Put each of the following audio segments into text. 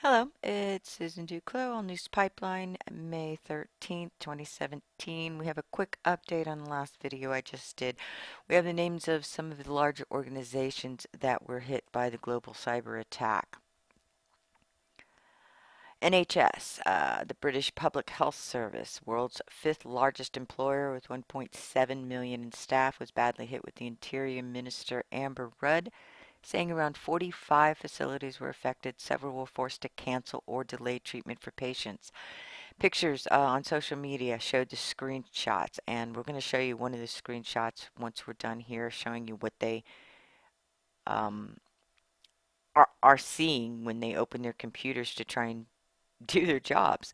Hello, it's Susan Duclos on News Pipeline, May 13th, 2017. We have a quick update on the last video I just did. We have the names of some of the larger organizations that were hit by the global cyber attack. NHS, the British Public Health Service, world's fifth largest employer with 1.7 million in staff, was badly hit with the Interior Minister Amber Rudd saying around 45 facilities were affected. Several were forced to cancel or delay treatment for patients. Pictures on social media showed the screenshots, and we're going to show you one of the screenshots once we're done here, showing you what they um, are seeing when they open their computers to try and do their jobs.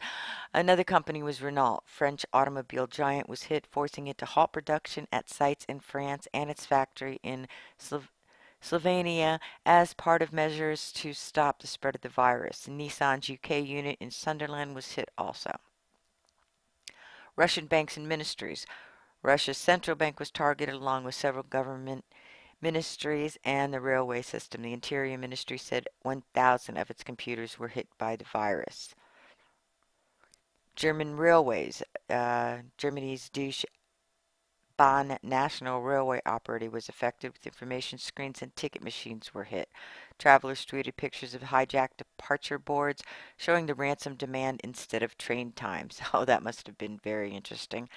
Another company was Renault. French automobile giant was hit, forcing it to halt production at sites in France and its factory in Slovenia as part of measures to stop the spread of the virus. Nissan's UK unit in Sunderland was hit also. Russian banks and ministries. Russia's central bank was targeted along with several government ministries and the railway system. The Interior Ministry said 1,000 of its computers were hit by the virus. German railways. Germany's Deutsche Bahn national railway operator was affected with information screens and ticket machines were hit. Travelers tweeted pictures of hijacked departure boards showing the ransom demand instead of train times. Oh, that must have been very interesting.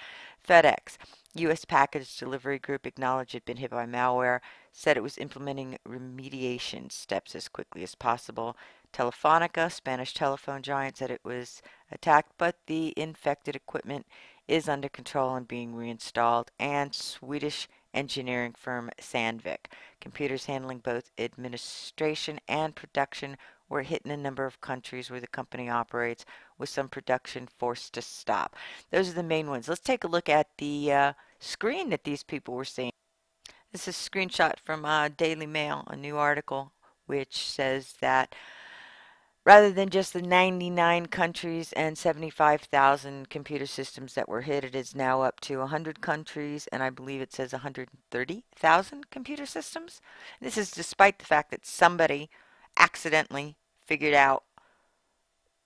FedEx, U.S. Package Delivery Group, acknowledged it had been hit by malware, said it was implementing remediation steps as quickly as possible. Telefonica, Spanish telephone giant, said it was attacked, but the infected equipment is under control and being reinstalled. And Swedish engineering firm Sandvik. Computers handling both administration and production were hit in a number of countries where the company operates, with some production forced to stop. Those are the main ones. Let's take a look at the screen that these people were seeing. This is a screenshot from Daily Mail, a new article, which says that rather than just the 99 countries and 75,000 computer systems that were hit, it is now up to 100 countries, and I believe it says 130,000 computer systems. This is despite the fact that somebody accidentally figured out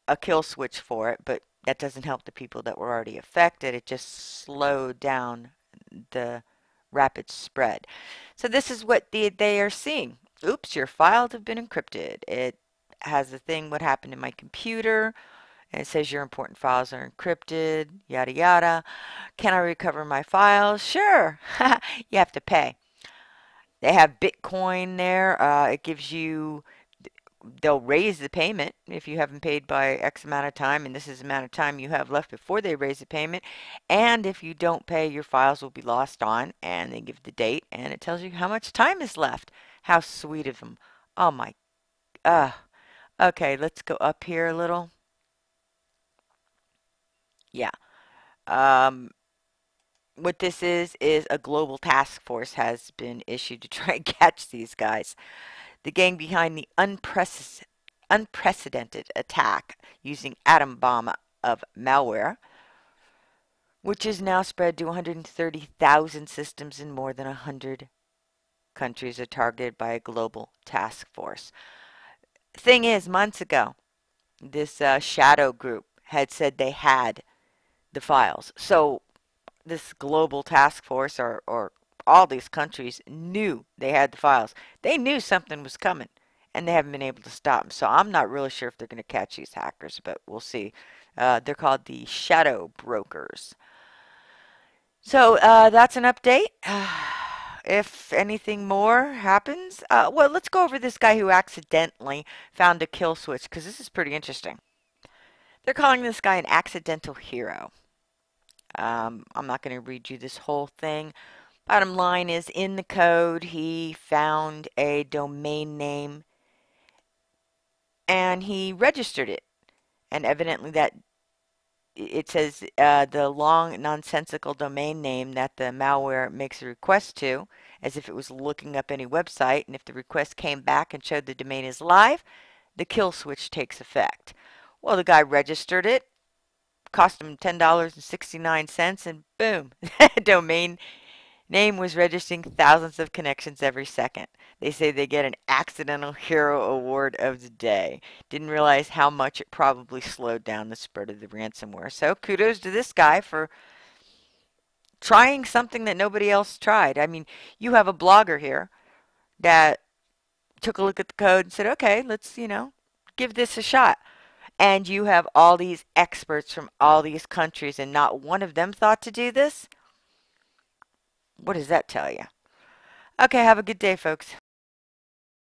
a kill switch for it, but that doesn't help the people that were already affected. It just slowed down the rapid spread. So this is what they are seeing. Oops, your files have been encrypted. It has the thing, what happened to my computer, and it says your important files are encrypted, yada yada. Can I recover my files? Sure. You have to pay. They have Bitcoin there. It gives you, they'll raise the payment if you haven't paid by X amount of time, and this is the amount of time you have left before they raise the payment. And if you don't pay, your files will be lost on, and they give the date, and it tells you how much time is left. How sweet of them. Oh my, okay, let's go up here a little. Yeah. Um, what this is a global task force has been issued to try and catch these guys. The gang behind the unprecedented attack using atom bomb of malware, which is now spread to 130,000 systems in more than 100 countries, are targeted by a global task force. Thing is, months ago, this shadow group had said they had the files. So this global task force, or all these countries, knew they had the files. They knew something was coming, and they haven't been able to stop them. So I'm not really sure if they're going to catch these hackers, but we'll see. They're called the shadow brokers. So that's an update. If anything more happens, well, let's go over this guy who accidentally found a kill switch, because this is pretty interesting. They're calling this guy an accidental hero. I'm not going to read you this whole thing. Bottom line is, in the code, he found a domain name and he registered it. And evidently that it says the long nonsensical domain name that the malware makes a request to, as if it was looking up any website, and if the request came back and showed the domain is live, the kill switch takes effect. Well, the guy registered it, cost him $10.69, and boom, domain Name was registering thousands of connections every second. They say they get an accidental hero award of the day. Didn't realize how much it probably slowed down the spread of the ransomware. So kudos to this guy for trying something that nobody else tried. I mean, you have a blogger here that took a look at the code and said, okay, let's, give this a shot. And you have all these experts from all these countries and not one of them thought to do this? What does that tell you? Okay, have a good day, folks.